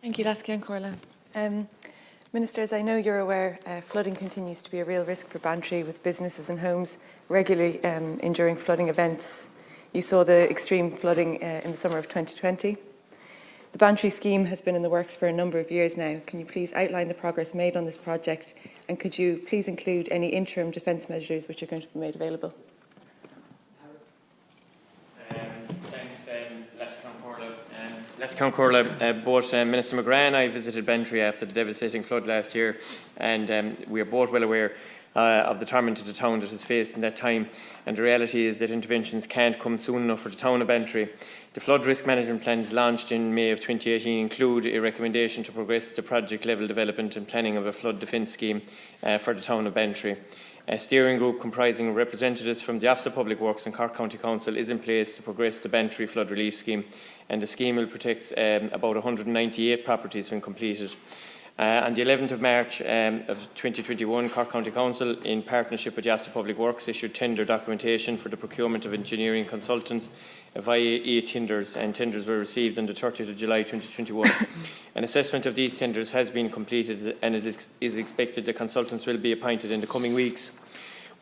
Thank you, Lascia and Corla. Ministers, I know you're aware flooding continues to be a real risk for Bantry, with businesses and homes regularly enduring flooding events. You saw the extreme flooding in the summer of 2020. The Bantry scheme has been in the works for a number of years now. Can you please outline the progress made on this project, and could you please include any interim defence measures which are going to be made available? Thanks, Lascia and Corla. Both Minister McGrath and I visited Bantry after the devastating flood last year, and we are both well aware of the torment to the town that has faced in that time, and the reality is that interventions can't come soon enough for the town of Bantry. The flood risk management plans launched in May of 2018 include a recommendation to progress the project level development and planning of a flood defence scheme for the town of Bantry. A steering group comprising representatives from the Office of Public Works and Cork County Council is in place to progress the Bantry flood relief scheme, and the scheme will protect about 198 properties when completed. On the 11th of March of 2021, Cork County Council, in partnership with the Office of Public Works, issued tender documentation for the procurement of engineering consultants via e-tenders, and tenders were received on the 30th of July 2021. An assessment of these tenders has been completed, and it is expected that consultants will be appointed in the coming weeks.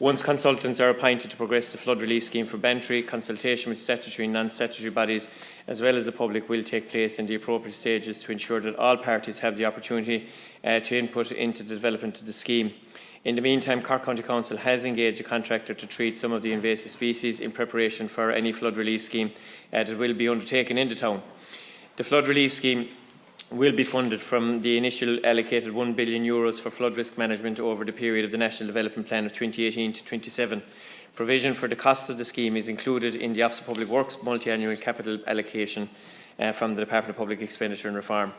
Once consultants are appointed to progress the flood relief scheme for Bantry, consultation with statutory and non-statutory bodies as well as the public will take place in the appropriate stages to ensure that all parties have the opportunity to input into the development of the scheme. In the meantime, Cork County Council has engaged a contractor to treat some of the invasive species in preparation for any flood relief scheme that will be undertaken in the town. The flood relief scheme will be funded from the initial allocated €1 billion for flood risk management over the period of the National Development Plan of 2018 to 27. Provision for the cost of the scheme is included in the Office of Public Works multi-annual capital allocation from the Department of Public Expenditure and Reform.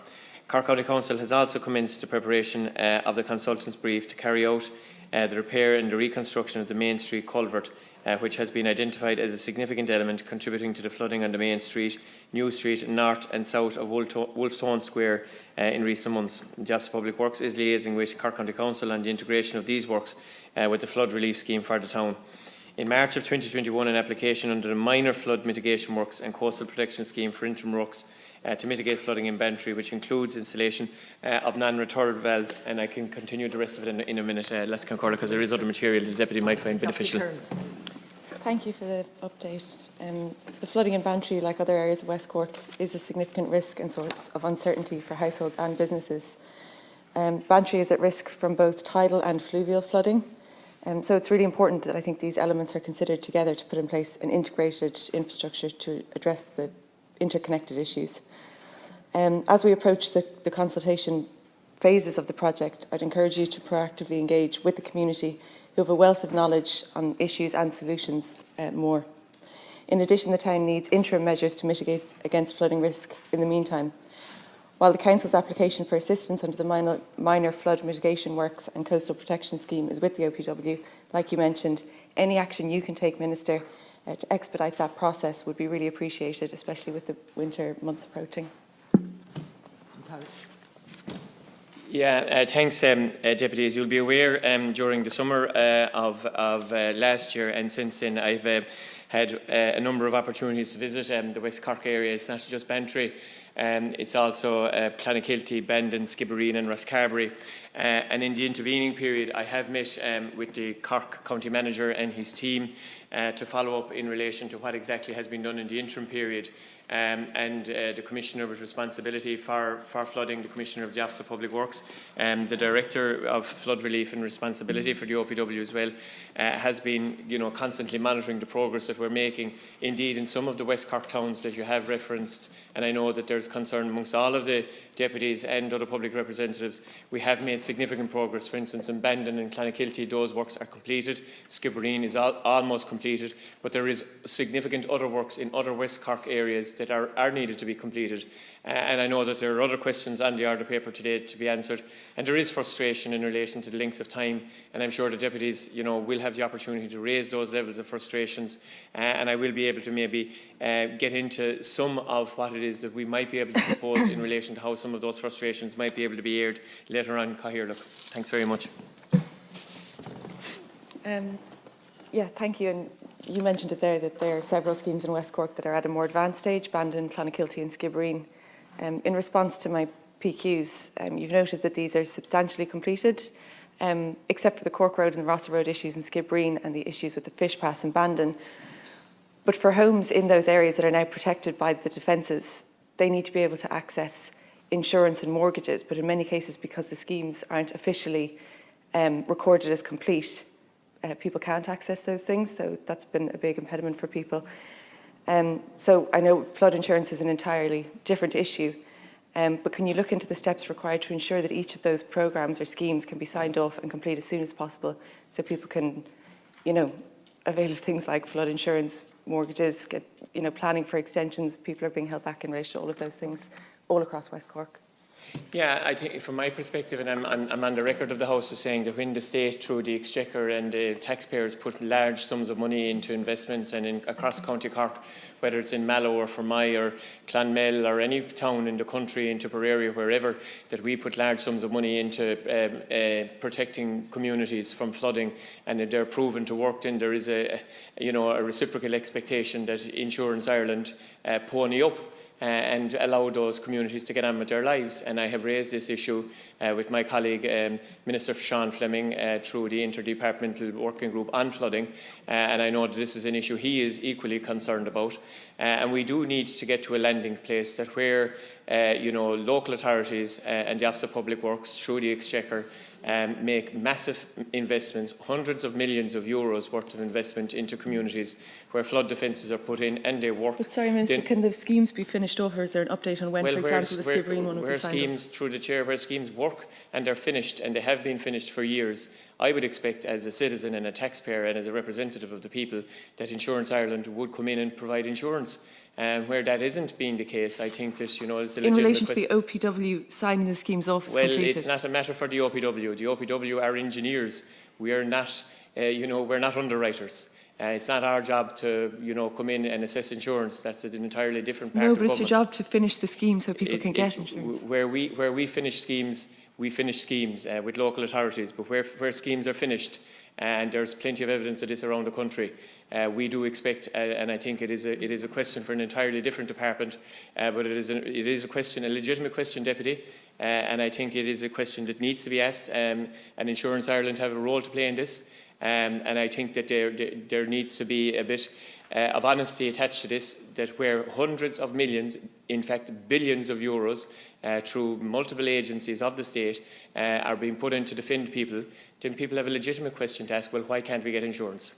Cork County Council has also commenced the preparation of the consultant's brief to carry out the repair and the reconstruction of the Main Street culvert, which has been identified as a significant element contributing to the flooding on the Main Street, New Street, north and south of Wolfstone Square in recent months. The Office of Public Works is liaising with Cork County Council on the integration of these works with the flood relief scheme for the town. In March of 2021, an application under the Minor Flood Mitigation Works and Coastal Protection Scheme for interim works to mitigate flooding in Bantry, which includes installation of non-retarded valves, and I can continue the rest of it in a minute, Lascia and Corla, because there is other material the Deputy might find beneficial. Thank you for the update. The flooding in Bantry, like other areas of West Cork, is a significant risk and source of uncertainty for households and businesses. Bantry is at risk from both tidal and fluvial flooding, so it's really important that I think these elements are considered together to put in place an integrated infrastructure to address the interconnected issues. As we approach the consultation phases of the project, I'd encourage you to proactively engage with the community who have a wealth of knowledge on issues and solutions more. In addition, the town needs interim measures to mitigate against flooding risk in the meantime. While the Council's application for assistance under the Minor Flood Mitigation Works and Coastal Protection Scheme is with the OPW, like you mentioned, any action you can take, Minister, to expedite that process would be really appreciated, especially with the winter months approaching. Yeah, thanks, Deputy. As you'll be aware, during the summer of last year and since then, I've had a number of opportunities to visit the West Cork area. It's not just Bantry, it's also Clonakilty, Bandon, Skibbereen and Rosscarbery. And in the intervening period, I have met with the Cork County Manager and his team to follow up in relation to what exactly has been done in the interim period. And the Commissioner with responsibility for flooding, the Commissioner of the Office of Public Works, the Director of Flood Relief and responsibility for the OPW as well, has been constantly monitoring the progress that we're making. Indeed, in some of the West Cork towns that you have referenced, and I know that there's concern amongst all of the deputies and other public representatives, we have made significant progress. For instance, in Bandon and Clonakilty, those works are completed. Skibbereen is almost completed, but there is significant other works in other West Cork areas that are needed to be completed. And I know that there are other questions on the order paper today to be answered, and there is frustration in relation to the lengths of time, and I'm sure the deputies will have the opportunity to raise those levels of frustrations, and I will be able to maybe get into some of what it is that we might be able to propose in relation to how some of those frustrations might be able to be aired later on. Look, thanks very much. Yeah, thank you. And you mentioned it there that there are several schemes in West Cork that are at a more advanced stage, Bandon, Clonakilty and Skibbereen. In response to my PQs. You've noted that these are substantially completed, except for the Cork Road and the Rossa Road issues in Skibbereen and the issues with the fish pass in Bandon. But for homes in those areas that are now protected by the defences, they need to be able to access insurance and mortgages, but in many cases, because the schemes aren't officially recorded as complete, people can't access those things, so that's been a big impediment for people. So I know flood insurance is an entirely different issue, but can you look into the steps required to ensure that each of those programmes or schemes can be signed off and complete as soon as possible, so people can, avail of things like flood insurance, mortgages, get, planning for extensions? People are being held back in relation to all of those things all across West Cork. Yeah, I think from my perspective, and I'm on the record of the House as saying that when the state, through the Exchequer and the taxpayers, put large sums of money into investments and across County Cork, whether it's in Mallow or Fermoy or Clonmel or any town in the country, in Tipperary, wherever, that we put large sums of money into protecting communities from flooding, and they're proven to work, then there is a reciprocal expectation that Insurance Ireland pony up and allow those communities to get on with their lives. And I have raised this issue with my colleague, Minister Sean Fleming, through the interdepartmental working group on flooding. And I know that this is an issue he is equally concerned about. And we do need to get to a landing place that where, local authorities and the Office of Public Works, through the Exchequer, make massive investments, hundreds of millions of euros worth of investment into communities where flood defences are put in and they work. But sorry, Minister, can the schemes be finished off, or is there an update on when, for example, the Skibbereen one will be signed schemes, through the Chair, where schemes work and they're finished, and they have been finished for years, I would expect as a citizen and a taxpayer and as a representative of the people that Insurance Ireland would come in and provide insurance. And where that isn't being the case, I think that, it's a legitimate in relation to the OPW signing the schemes off as completed. Well, it's not a matter for the OPW. The OPW are engineers. We are not, we're not underwriters. It's not our job to, come in and assess insurance. That's an entirely different part of government. No, but it's your job to finish the scheme so people can get insurance. Where we finish schemes, with local authorities. But where schemes are finished, and there's plenty of evidence of this around the country, we do expect, and I think it is a question for an entirely different department, but it is a question, a legitimate question, Deputy, and I think it is a question that needs to be asked, and Insurance Ireland have a role to play in this. And I think that there needs to be a bit of honesty attached to this, that where hundreds of millions, in fact billions of euros, through multiple agencies of the state are being put in to defend people, then people have a legitimate question to ask, well, why can't we get insurance?